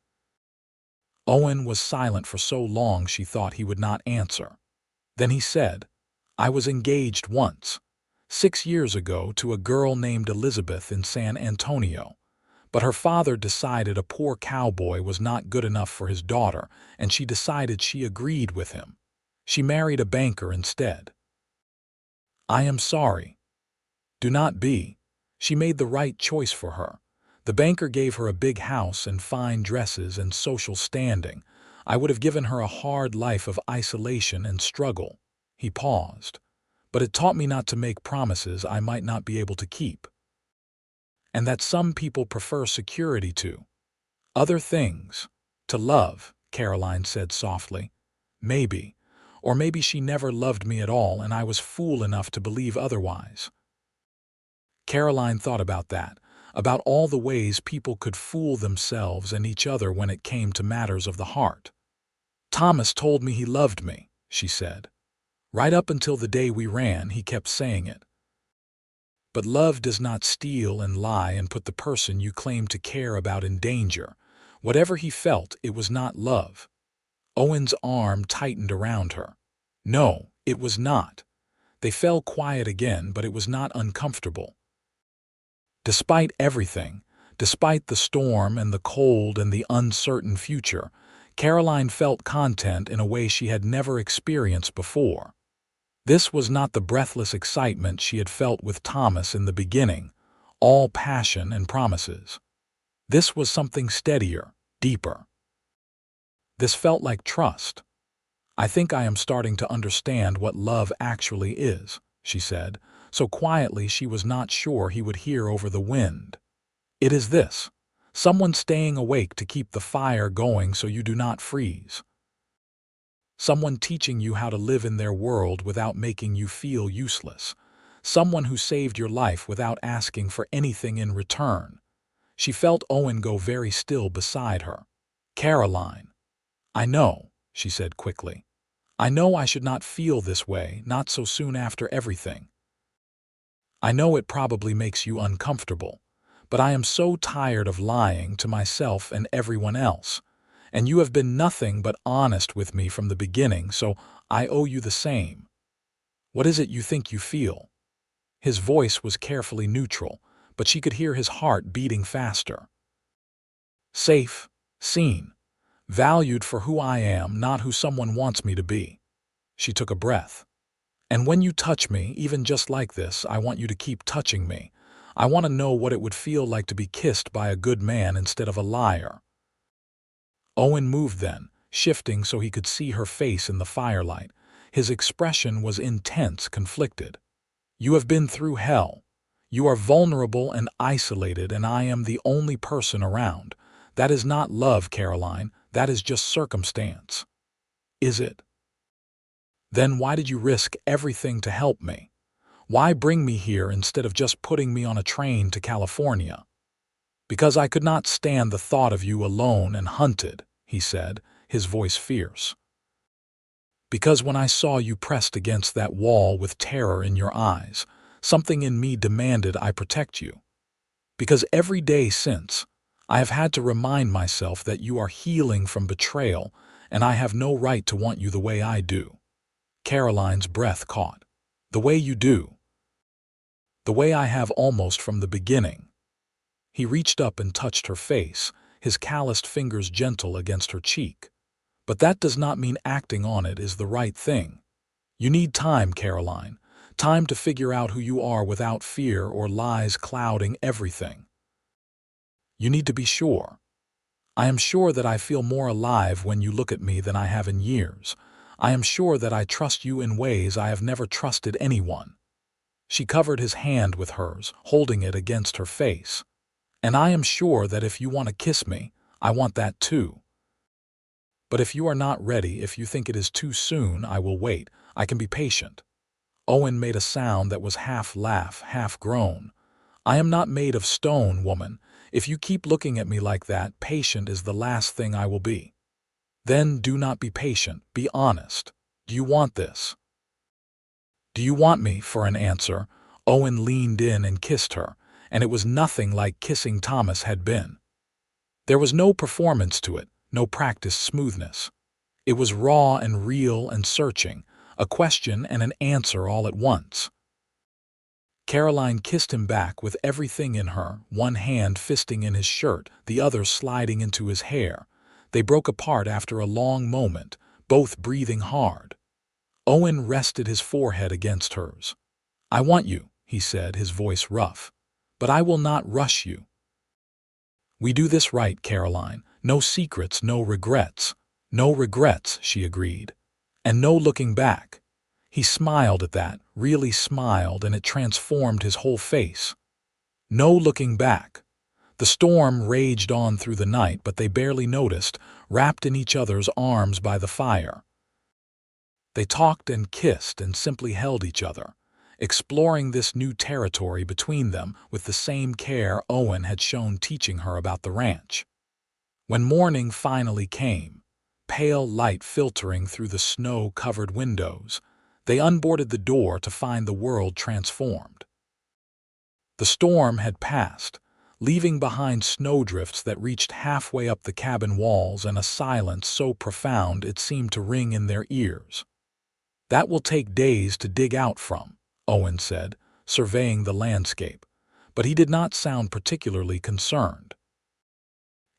Owen was silent for so long she thought he would not answer. Then he said, "I was engaged once, 6 years ago, to a girl named Elizabeth in San Antonio. But her father decided a poor cowboy was not good enough for his daughter, and she decided she agreed with him. She married a banker instead." "I am sorry." "Do not be. She made the right choice for her. The banker gave her a big house and fine dresses and social standing. I would have given her a hard life of isolation and struggle." He paused. "But it taught me not to make promises I might not be able to keep. And that some people prefer security to other things, to love," Caroline said softly. "Maybe. Or maybe she never loved me at all and I was fool enough to believe otherwise." Caroline thought about that, about all the ways people could fool themselves and each other when it came to matters of the heart. "Thomas told me he loved me," she said. "Right up until the day we ran, he kept saying it. But love does not steal and lie and put the person you claim to care about in danger. Whatever he felt, it was not love. Owen's arm tightened around her. No, it was not. They fell quiet again, but it was not uncomfortable. Despite everything, despite the storm and the cold and the uncertain future, Caroline felt content in a way she had never experienced before. This was not the breathless excitement she had felt with Thomas in the beginning, all passion and promises. This was something steadier, deeper. This felt like trust. "I think I am starting to understand what love actually is," she said, so quietly she was not sure he would hear over the wind. "It is this: someone staying awake to keep the fire going so you do not freeze. Someone teaching you how to live in their world without making you feel useless. Someone who saved your life without asking for anything in return." She felt Owen go very still beside her. "Caroline." "I know," she said quickly. "I know I should not feel this way, not so soon after everything. I know it probably makes you uncomfortable, but I am so tired of lying to myself and everyone else. And you have been nothing but honest with me from the beginning, so I owe you the same. What is it you think you feel?" His voice was carefully neutral, but she could hear his heart beating faster. "Safe, seen, valued for who I am, not who someone wants me to be." She took a breath. "And when you touch me, even just like this, I want you to keep touching me. I want to know what it would feel like to be kissed by a good man instead of a liar." Owen moved then, shifting so he could see her face in the firelight. His expression was intense, conflicted. "You have been through hell. You are vulnerable and isolated, and I am the only person around. That is not love, Caroline. That is just circumstance." "Is it? Then why did you risk everything to help me? Why bring me here instead of just putting me on a train to California?" "Because I could not stand the thought of you alone and hunted," he said, his voice fierce. "Because when I saw you pressed against that wall with terror in your eyes, something in me demanded I protect you. Because every day since, I have had to remind myself that you are healing from betrayal, and I have no right to want you the way I do." Caroline's breath caught. "The way you do. The way I have almost from the beginning." He reached up and touched her face, his calloused fingers gentle against her cheek. "But that does not mean acting on it is the right thing. You need time, Caroline, time to figure out who you are without fear or lies clouding everything. You need to be sure. I am sure that I feel more alive when you look at me than I have in years. I am sure that I trust you in ways I have never trusted anyone." She covered his hand with hers, holding it against her face. "And I am sure that if you want to kiss me, I want that too. But if you are not ready, if you think it is too soon, I will wait. I can be patient." Owen made a sound that was half laugh, half groan. "I am not made of stone, woman. If you keep looking at me like that, patient is the last thing I will be." "Then do not be patient. Be honest. Do you want this?" "Do you want me?" For an answer, Owen leaned in and kissed her, and it was nothing like kissing Thomas had been. There was no performance to it, no practiced smoothness. It was raw and real and searching, a question and an answer all at once. Caroline kissed him back with everything in her, one hand fisting in his shirt, the other sliding into his hair. They broke apart after a long moment, both breathing hard. Owen rested his forehead against hers. "I want you," he said, his voice rough. "But I will not rush you. We do this right, Caroline. No secrets, no regrets." "No regrets," she agreed. "And no looking back." He smiled at that, really smiled, and it transformed his whole face. No looking back. The storm raged on through the night, but they barely noticed, wrapped in each other's arms by the fire. They talked and kissed and simply held each other, exploring this new territory between them with the same care Owen had shown teaching her about the ranch. When morning finally came, pale light filtering through the snow-covered windows, they unboarded the door to find the world transformed. The storm had passed, leaving behind snowdrifts that reached halfway up the cabin walls and a silence so profound it seemed to ring in their ears. "That will take days to dig out from," Owen said, surveying the landscape, but he did not sound particularly concerned.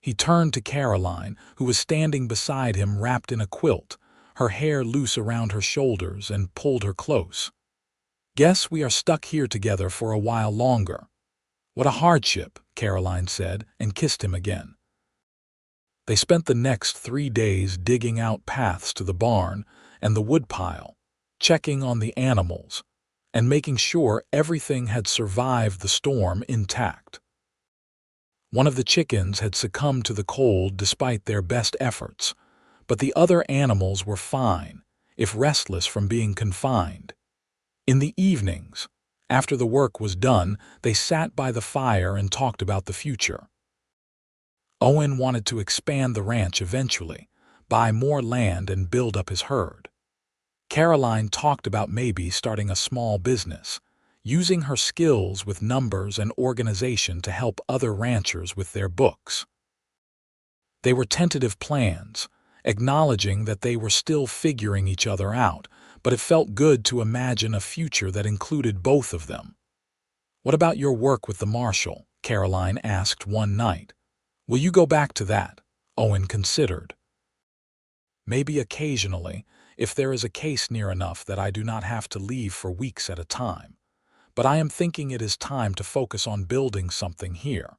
He turned to Caroline, who was standing beside him wrapped in a quilt, her hair loose around her shoulders, and pulled her close. "Guess we are stuck here together for a while longer." "What a hardship," Caroline said, and kissed him again. They spent the next 3 days digging out paths to the barn and the woodpile, checking on the animals, and making sure everything had survived the storm intact. One of the chickens had succumbed to the cold despite their best efforts, but the other animals were fine, if restless from being confined. In the evenings, after the work was done, they sat by the fire and talked about the future. Owen wanted to expand the ranch eventually, buy more land and build up his herd. Caroline talked about maybe starting a small business, using her skills with numbers and organization to help other ranchers with their books. They were tentative plans, acknowledging that they were still figuring each other out, but it felt good to imagine a future that included both of them. "What about your work with the marshal?" Caroline asked one night. "Will you go back to that?" Owen considered. "Maybe occasionally, if there is a case near enough that I do not have to leave for weeks at a time. But I am thinking it is time to focus on building something here.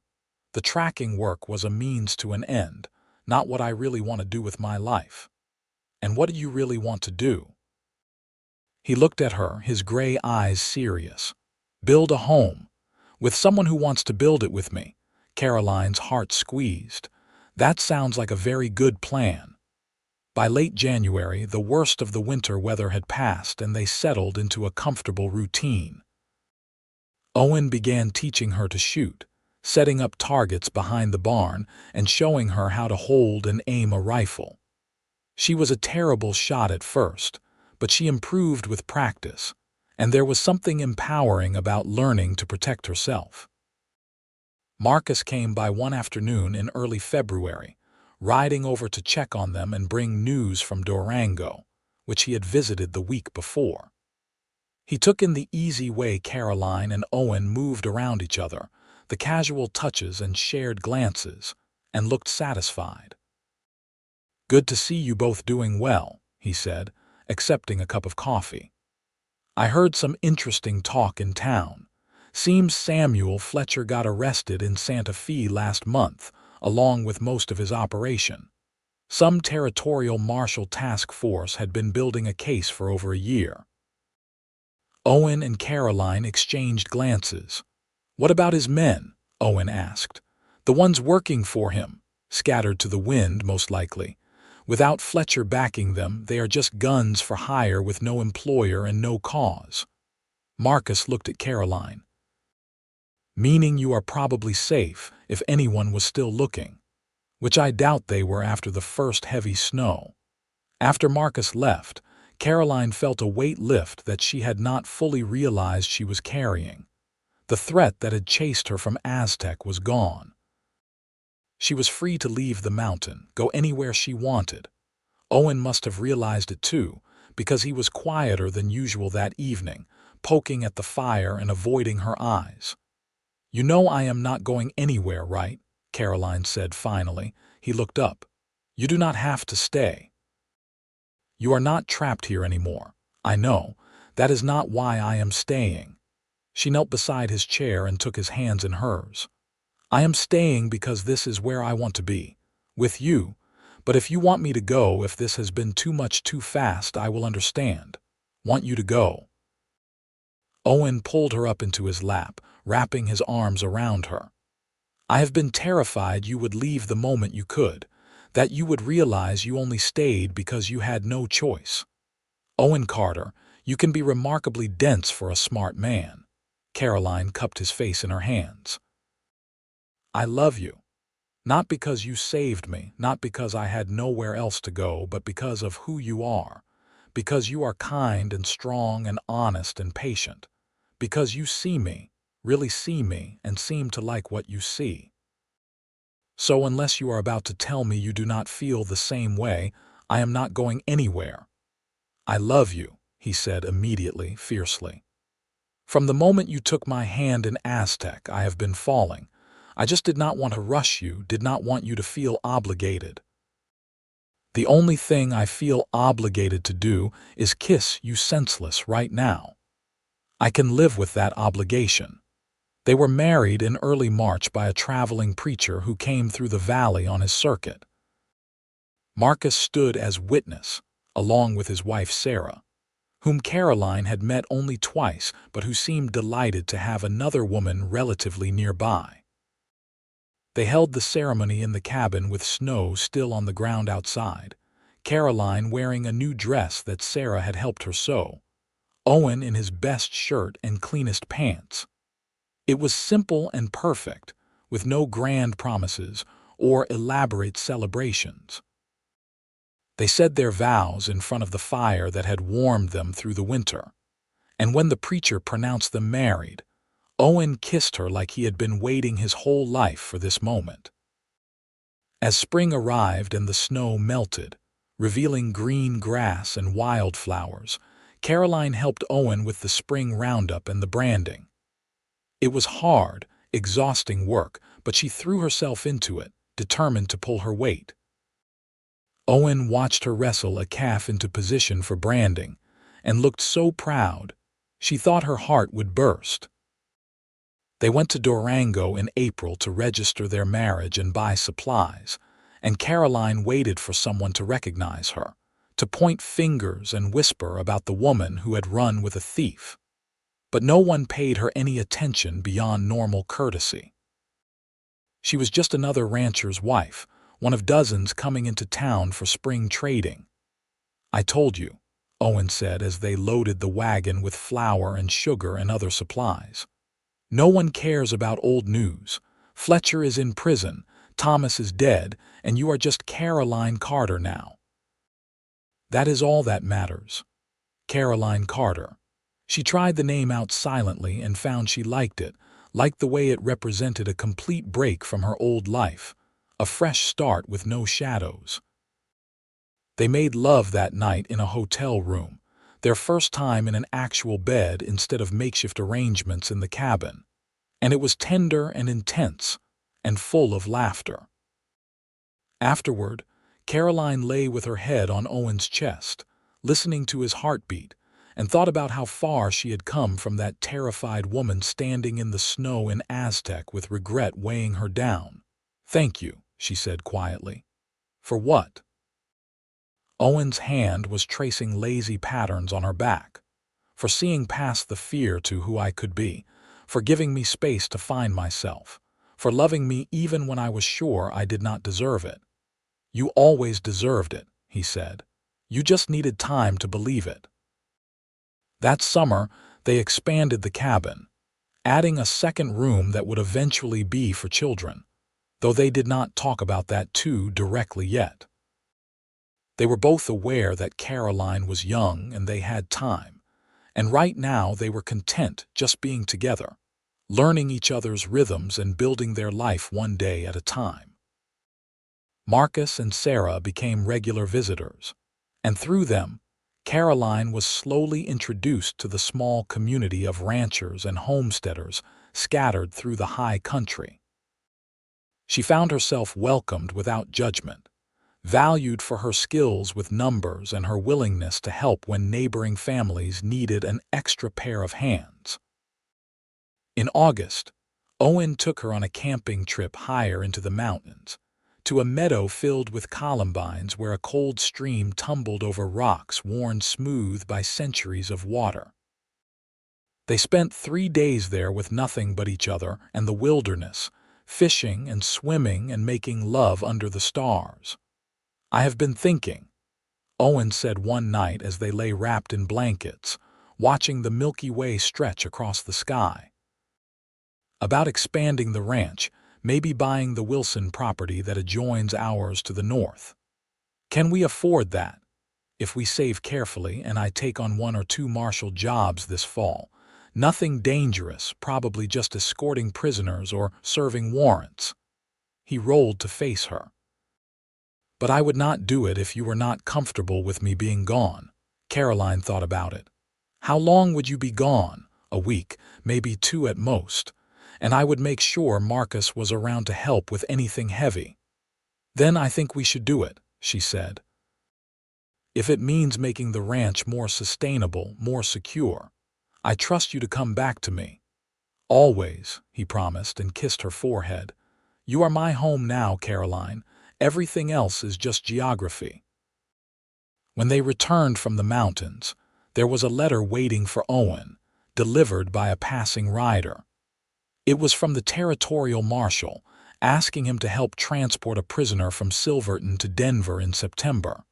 The tracking work was a means to an end, not what I really want to do with my life." "And what do you really want to do?" He looked at her, his gray eyes serious. "Build a home. With someone who wants to build it with me." Caroline's heart squeezed. "That sounds like a very good plan." By late January, the worst of the winter weather had passed and they settled into a comfortable routine. Owen began teaching her to shoot, setting up targets behind the barn and showing her how to hold and aim a rifle. She was a terrible shot at first, but she improved with practice, and there was something empowering about learning to protect herself. Marcus came by one afternoon in early February, riding over to check on them and bring news from Durango, which he had visited the week before. He took in the easy way Caroline and Owen moved around each other, the casual touches and shared glances, and looked satisfied. "Good to see you both doing well," he said, accepting a cup of coffee. "I heard some interesting talk in town. Seems Samuel Fletcher got arrested in Santa Fe last month, along with most of his operation. Some territorial marshal task force had been building a case for over a year." Owen and Caroline exchanged glances. "What about his men?" Owen asked. "The ones working for him, scattered to the wind most likely. Without Fletcher backing them, they are just guns for hire with no employer and no cause." Marcus looked at Caroline. "Meaning you are probably safe if anyone was still looking." "Which I doubt they were after the first heavy snow." After Marcus left, Caroline felt a weight lift that she had not fully realized she was carrying. The threat that had chased her from Aztec was gone. She was free to leave the mountain, go anywhere she wanted. Owen must have realized it too, because he was quieter than usual that evening, poking at the fire and avoiding her eyes. "You know I am not going anywhere, right?" Caroline said finally. He looked up. "You do not have to stay. You are not trapped here anymore. I know. That is not why I am staying." She knelt beside his chair and took his hands in hers. "I am staying because this is where I want to be. With you. But if you want me to go, if this has been too much too fast, I will understand. Want you to go." Owen pulled her up into his lap, wrapping his arms around her. "I have been terrified you would leave the moment you could, that you would realize you only stayed because you had no choice. Owen Carter, you can be remarkably dense for a smart man." Caroline cupped his face in her hands. "I love you. Not because you saved me, not because I had nowhere else to go, but because of who you are. Because you are kind and strong and honest and patient. Because you see me, really see me and seem to like what you see. So unless you are about to tell me you do not feel the same way, I am not going anywhere. I love you, he said immediately, fiercely. From the moment you took my hand in Aztec, I have been falling. I just did not want to rush you, did not want you to feel obligated. The only thing I feel obligated to do is kiss you senseless right now. I can live with that obligation. They were married in early March by a traveling preacher who came through the valley on his circuit. Marcus stood as witness, along with his wife Sarah, whom Caroline had met only twice but who seemed delighted to have another woman relatively nearby. They held the ceremony in the cabin with snow still on the ground outside, Caroline wearing a new dress that Sarah had helped her sew, Owen in his best shirt and cleanest pants. It was simple and perfect, with no grand promises or elaborate celebrations. They said their vows in front of the fire that had warmed them through the winter, and when the preacher pronounced them married, Owen kissed her like he had been waiting his whole life for this moment. As spring arrived and the snow melted, revealing green grass and wildflowers, Caroline helped Owen with the spring roundup and the branding. It was hard, exhausting work, but she threw herself into it, determined to pull her weight. Owen watched her wrestle a calf into position for branding, and looked so proud, she thought her heart would burst. They went to Durango in April to register their marriage and buy supplies, and Caroline waited for someone to recognize her, to point fingers and whisper about the woman who had run with a thief. But no one paid her any attention beyond normal courtesy. She was just another rancher's wife, one of dozens coming into town for spring trading. I told you, Owen said as they loaded the wagon with flour and sugar and other supplies. No one cares about old news. Fletcher is in prison, Thomas is dead, and you are just Caroline Carter now. That is all that matters. Caroline Carter. She tried the name out silently and found she liked it, liked the way it represented a complete break from her old life, a fresh start with no shadows. They made love that night in a hotel room, their first time in an actual bed instead of makeshift arrangements in the cabin, and it was tender and intense and full of laughter. Afterward, Caroline lay with her head on Owen's chest, listening to his heartbeat, and thought about how far she had come from that terrified woman standing in the snow in Aztec with regret weighing her down. "Thank you," she said quietly. "For what?" Owen's hand was tracing lazy patterns on her back. "For seeing past the fear to who I could be, for giving me space to find myself, for loving me even when I was sure I did not deserve it." "You always deserved it," he said. "You just needed time to believe it." That summer, they expanded the cabin, adding a second room that would eventually be for children, though they did not talk about that too directly yet. They were both aware that Caroline was young and they had time, and right now they were content just being together, learning each other's rhythms and building their life one day at a time. Marcus and Sarah became regular visitors, and through them, Caroline was slowly introduced to the small community of ranchers and homesteaders scattered through the high country. She found herself welcomed without judgment, valued for her skills with numbers and her willingness to help when neighboring families needed an extra pair of hands. In August, Owen took her on a camping trip higher into the mountains, to a meadow filled with columbines where a cold stream tumbled over rocks worn smooth by centuries of water. They spent 3 days there with nothing but each other and the wilderness, fishing and swimming and making love under the stars. "I have been thinking," Owen said one night as they lay wrapped in blankets, watching the Milky Way stretch across the sky, "about expanding the ranch, maybe buying the Wilson property that adjoins ours to the north. Can we afford that? If we save carefully and I take on 1 or 2 marshal jobs this fall, Nothing dangerous, probably just escorting prisoners or serving warrants. He rolled to face her. But I would not do it if you were not comfortable with me being gone. Caroline thought about it. How long would you be gone? A week, maybe 2 at most. And I would make sure Marcus was around to help with anything heavy. Then I think we should do it, she said. If it means making the ranch more sustainable, more secure. I trust you to come back to me. Always, he promised and kissed her forehead. You are my home now, Caroline. Everything else is just geography. When they returned from the mountains, there was a letter waiting for Owen, delivered by a passing rider. It was from the territorial marshal, asking him to help transport a prisoner from Silverton to Denver in September.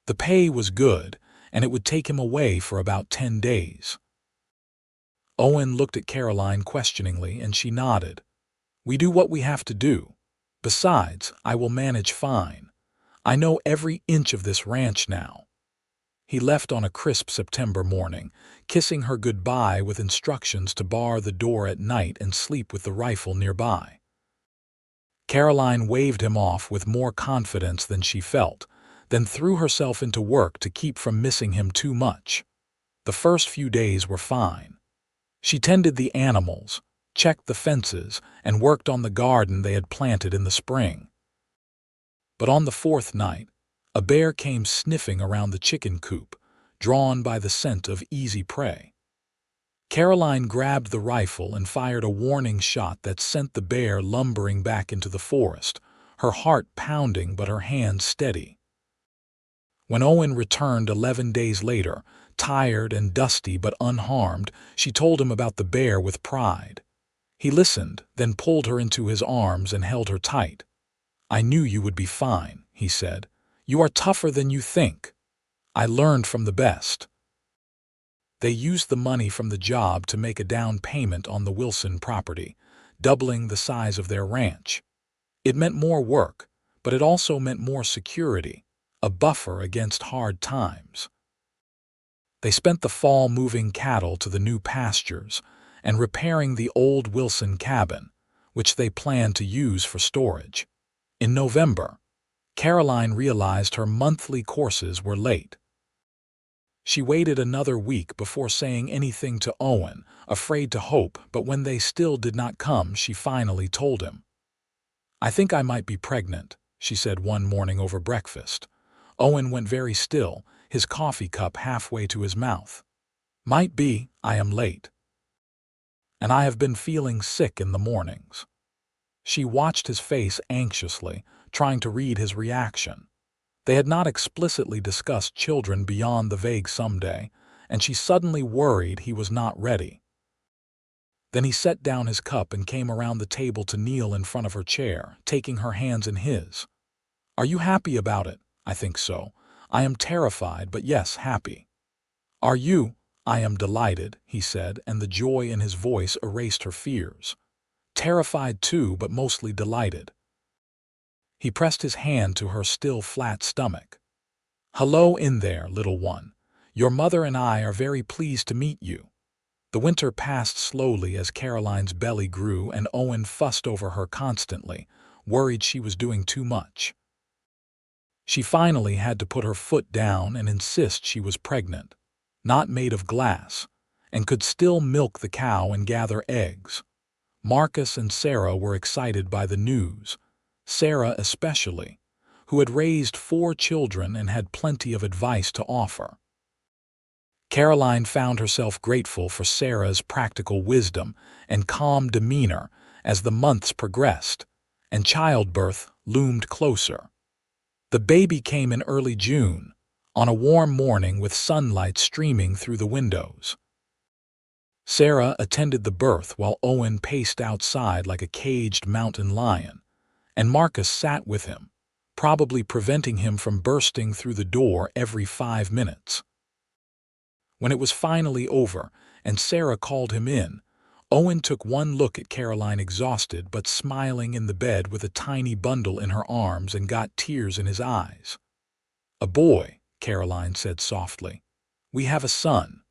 The pay was good, and it would take him away for about 10 days. Owen looked at Caroline questioningly, and she nodded. We do what we have to do. Besides, I will manage fine. I know every inch of this ranch now. He left on a crisp September morning, kissing her goodbye with instructions to bar the door at night and sleep with the rifle nearby. Caroline waved him off with more confidence than she felt, then threw herself into work to keep from missing him too much. The first few days were fine. She tended the animals, checked the fences, and worked on the garden they had planted in the spring. But on the 4th night, a bear came sniffing around the chicken coop, drawn by the scent of easy prey. Caroline grabbed the rifle and fired a warning shot that sent the bear lumbering back into the forest, her heart pounding but her hands steady. When Owen returned 11 days later, tired and dusty but unharmed, she told him about the bear with pride. He listened, then pulled her into his arms and held her tight. I knew you would be fine, he said. You are tougher than you think. I learned from the best. They used the money from the job to make a down payment on the Wilson property, doubling the size of their ranch. It meant more work, but it also meant more security, a buffer against hard times. They spent the fall moving cattle to the new pastures and repairing the old Wilson cabin, which they planned to use for storage. In November, Caroline realized her monthly courses were late. She waited another week before saying anything to Owen, afraid to hope, but when they still did not come, she finally told him. I think I might be pregnant, she said one morning over breakfast. Owen went very still, his coffee cup halfway to his mouth. Might be, I am late. And I have been feeling sick in the mornings. She watched his face anxiously, trying to read his reaction. They had not explicitly discussed children beyond the vague someday, and she suddenly worried he was not ready. Then he set down his cup and came around the table to kneel in front of her chair, taking her hands in his. Are you happy about it? I think so. I am terrified, but yes, happy. Are you? I am delighted, he said, and the joy in his voice erased her fears. Terrified too, but mostly delighted. He pressed his hand to her still flat stomach. Hello in there, little one. Your mother and I are very pleased to meet you. The winter passed slowly as Caroline's belly grew, and Owen fussed over her constantly, worried she was doing too much. She finally had to put her foot down and insist she was pregnant, not made of glass, and could still milk the cow and gather eggs. Marcus and Sarah were excited by the news, Sarah especially, who had raised 4 children and had plenty of advice to offer. Caroline found herself grateful for Sarah's practical wisdom and calm demeanor as the months progressed, and childbirth loomed closer. The baby came in early June, on a warm morning with sunlight streaming through the windows. Sarah attended the birth while Owen paced outside like a caged mountain lion, and Marcus sat with him, probably preventing him from bursting through the door every 5 minutes. When it was finally over and Sarah called him in, Owen took one look at Caroline, exhausted but smiling in the bed with a tiny bundle in her arms, and got tears in his eyes. A boy, Caroline said softly. We have a son.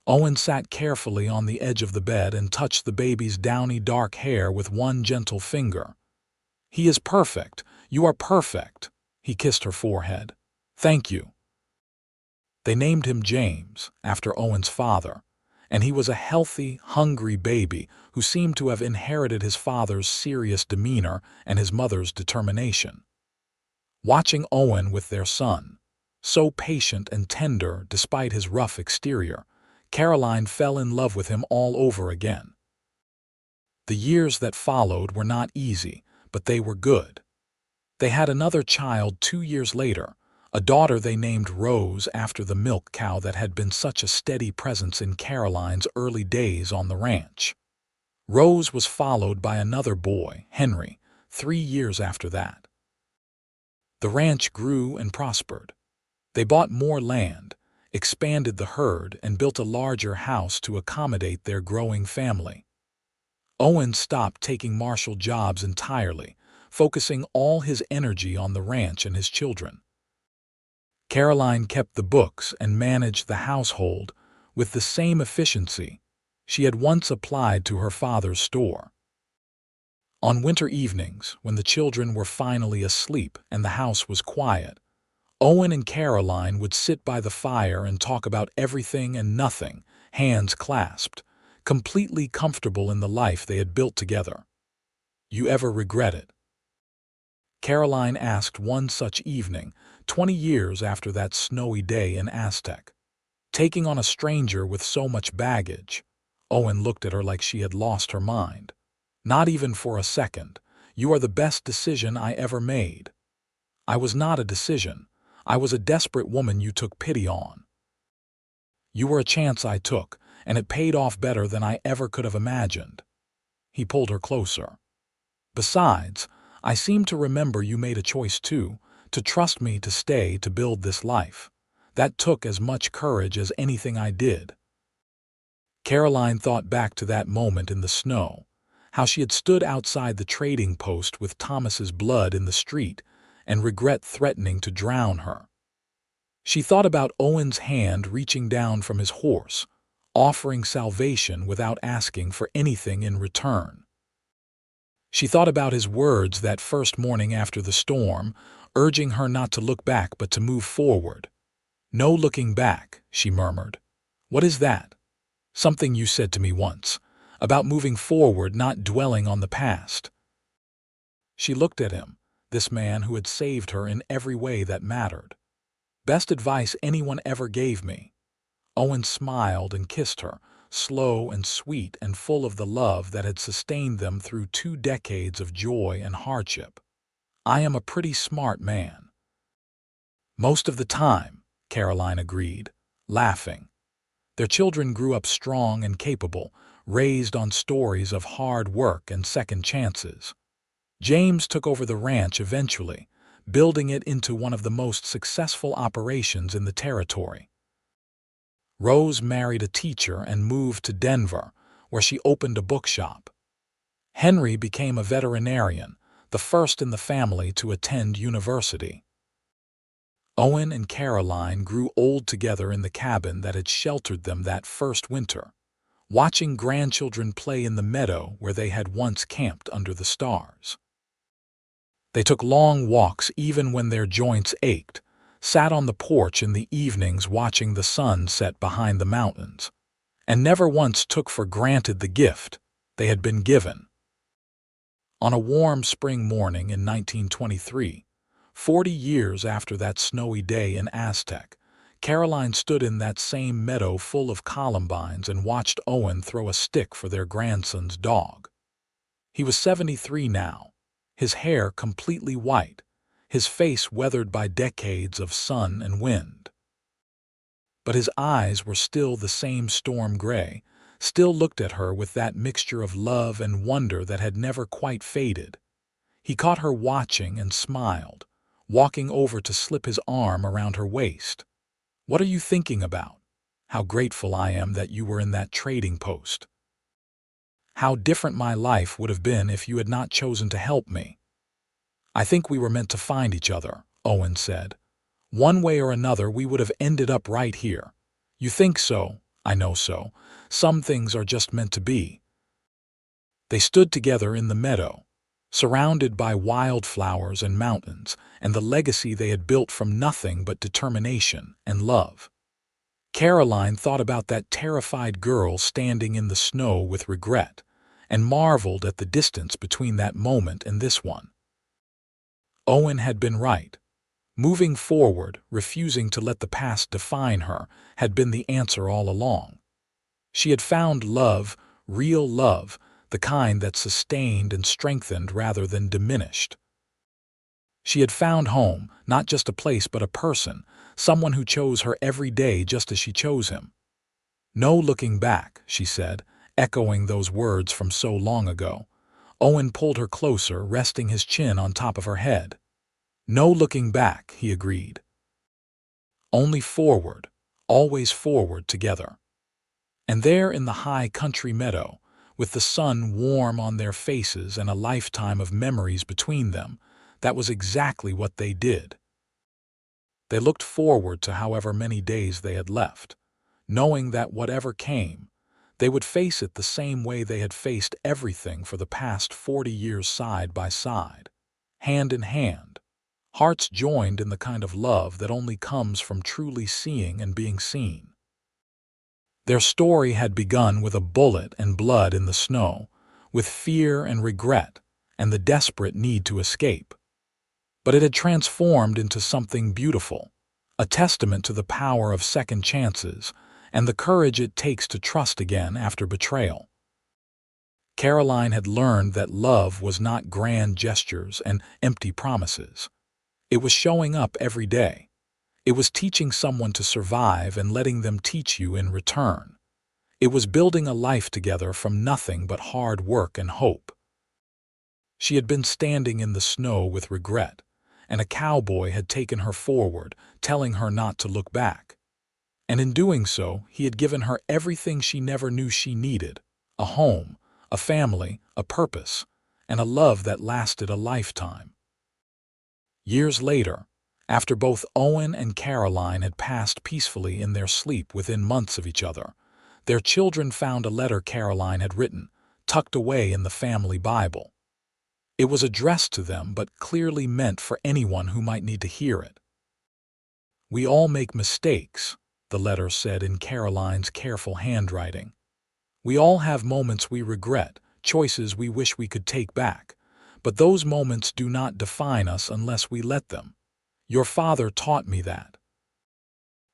Owen sat carefully on the edge of the bed and touched the baby's downy dark hair with one gentle finger. "He is perfect. You are perfect." He kissed her forehead. "Thank you." They named him James, after Owen's father, and he was a healthy, hungry baby who seemed to have inherited his father's serious demeanor and his mother's determination. Watching Owen with their son, so patient and tender despite his rough exterior, Caroline fell in love with him all over again. The years that followed were not easy, but they were good. They had another child 2 years later, a daughter they named Rose after the milk cow that had been such a steady presence in Caroline's early days on the ranch. Rose was followed by another boy, Henry, 3 years after that. The ranch grew and prospered. They bought more land, expanded the herd, and built a larger house to accommodate their growing family. Owen stopped taking martial jobs entirely, focusing all his energy on the ranch and his children. Caroline kept the books and managed the household with the same efficiency she had once applied to her father's store. On winter evenings, when the children were finally asleep and the house was quiet, Owen and Caroline would sit by the fire and talk about everything and nothing, hands clasped, completely comfortable in the life they had built together. "You ever regret it?" Caroline asked one such evening, 20 years after that snowy day in Aztec. Taking on a stranger with so much baggage, Owen looked at her like she had lost her mind. "Not even for a second. You are the best decision I ever made." "I was not a decision. I was a desperate woman you took pity on." "You were a chance I took, and it paid off better than I ever could have imagined." He pulled her closer. "Besides, I seem to remember you made a choice too, to trust me to stay to build this life. That took as much courage as anything I did." Caroline thought back to that moment in the snow, how she had stood outside the trading post with Thomas's blood in the street and regret threatening to drown her. She thought about Owen's hand reaching down from his horse, offering salvation without asking for anything in return. She thought about his words that first morning after the storm, urging her not to look back but to move forward. "No looking back," she murmured. "What is that?" "Something you said to me once, about moving forward, not dwelling on the past." She looked at him, this man who had saved her in every way that mattered. "Best advice anyone ever gave me." Owen smiled and kissed her, slow and sweet and full of the love that had sustained them through 2 decades of joy and hardship. "I am a pretty smart man." "Most of the time," Caroline agreed, laughing. Their children grew up strong and capable, raised on stories of hard work and second chances. James took over the ranch eventually, building it into one of the most successful operations in the territory. Rose married a teacher and moved to Denver, where she opened a bookshop. Henry became a veterinarian, the first in the family to attend university. Owen and Caroline grew old together in the cabin that had sheltered them that first winter, watching grandchildren play in the meadow where they had once camped under the stars. They took long walks even when their joints ached, sat on the porch in the evenings watching the sun set behind the mountains, and never once took for granted the gift they had been given. On a warm spring morning in 1923, 40 years after that snowy day in Aztec, Caroline stood in that same meadow full of columbines and watched Owen throw a stick for their grandson's dog. He was 73 now, his hair completely white, his face weathered by decades of sun and wind. But his eyes were still the same storm gray, still looked at her with that mixture of love and wonder that had never quite faded. He caught her watching and smiled, walking over to slip his arm around her waist. "What are you thinking about? How grateful I am that you were in that trading post. How different my life would have been if you had not chosen to help me." "I think we were meant to find each other," Owen said. "One way or another we would have ended up right here." "You think so?" I know so. Some things are just meant to be. They stood together in the meadow, surrounded by wildflowers and mountains, and the legacy they had built from nothing but determination and love. Caroline thought about that terrified girl standing in the snow with regret, and marveled at the distance between that moment and this one. Owen had been right. Moving forward, refusing to let the past define her, had been the answer all along. She had found love, real love, the kind that sustained and strengthened rather than diminished. She had found home, not just a place but a person, someone who chose her every day just as she chose him. No looking back, she said, echoing those words from so long ago. Owen pulled her closer, resting his chin on top of her head. No looking back, he agreed. Only forward, always forward together. And there in the high country meadow, with the sun warm on their faces and a lifetime of memories between them, that was exactly what they did. They looked forward to however many days they had left, knowing that whatever came, they would face it the same way they had faced everything for the past 40 years side by side, hand in hand, hearts joined in the kind of love that only comes from truly seeing and being seen. Their story had begun with a bullet and blood in the snow, with fear and regret, and the desperate need to escape. But it had transformed into something beautiful, a testament to the power of second chances and the courage it takes to trust again after betrayal. Caroline had learned that love was not grand gestures and empty promises. It was showing up every day. It was teaching someone to survive and letting them teach you in return. It was building a life together from nothing but hard work and hope. She had been standing in the snow with regret, and a cowboy had taken her forward, telling her not to look back. And in doing so, he had given her everything she never knew she needed: a home, a family, a purpose, and a love that lasted a lifetime. Years later, after both Owen and Caroline had passed peacefully in their sleep within months of each other, their children found a letter Caroline had written, tucked away in the family Bible. It was addressed to them but clearly meant for anyone who might need to hear it. "We all make mistakes," the letter said in Caroline's careful handwriting. "We all have moments we regret, choices we wish we could take back, but those moments do not define us unless we let them. Your father taught me that.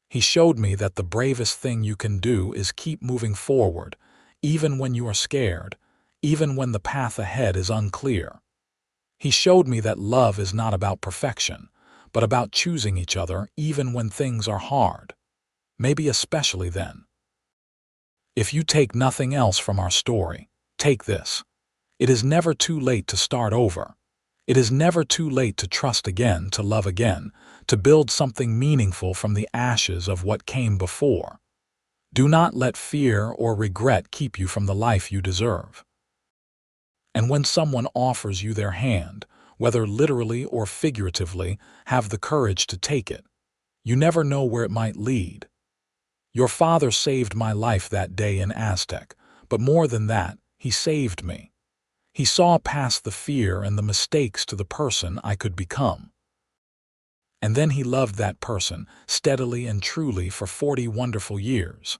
He showed me that the bravest thing you can do is keep moving forward, even when you are scared, even when the path ahead is unclear. He showed me that love is not about perfection, but about choosing each other even when things are hard, maybe especially then. If you take nothing else from our story, take this. It is never too late to start over. It is never too late to trust again, to love again, to build something meaningful from the ashes of what came before. Do not let fear or regret keep you from the life you deserve." And when someone offers you their hand, whether literally or figuratively, have the courage to take it. You never know where it might lead. Your father saved my life that day in Aztec, but more than that, he saved me. He saw past the fear and the mistakes to the person I could become. And then he loved that person, steadily and truly for 40 wonderful years.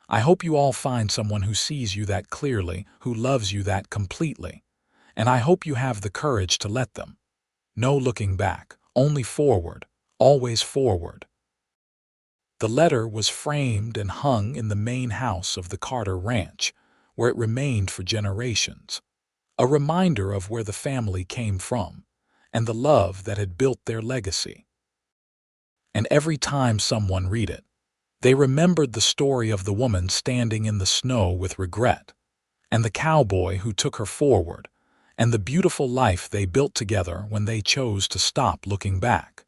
I hope you all find someone who sees you that clearly, who loves you that completely. And I hope you have the courage to let them. No looking back, only forward, always forward. The letter was framed and hung in the main house of the Carter Ranch, where it remained for generations. A reminder of where the family came from, and the love that had built their legacy. And every time someone read it, they remembered the story of the woman standing in the snow with regret, and the cowboy who took her forward, and the beautiful life they built together when they chose to stop looking back.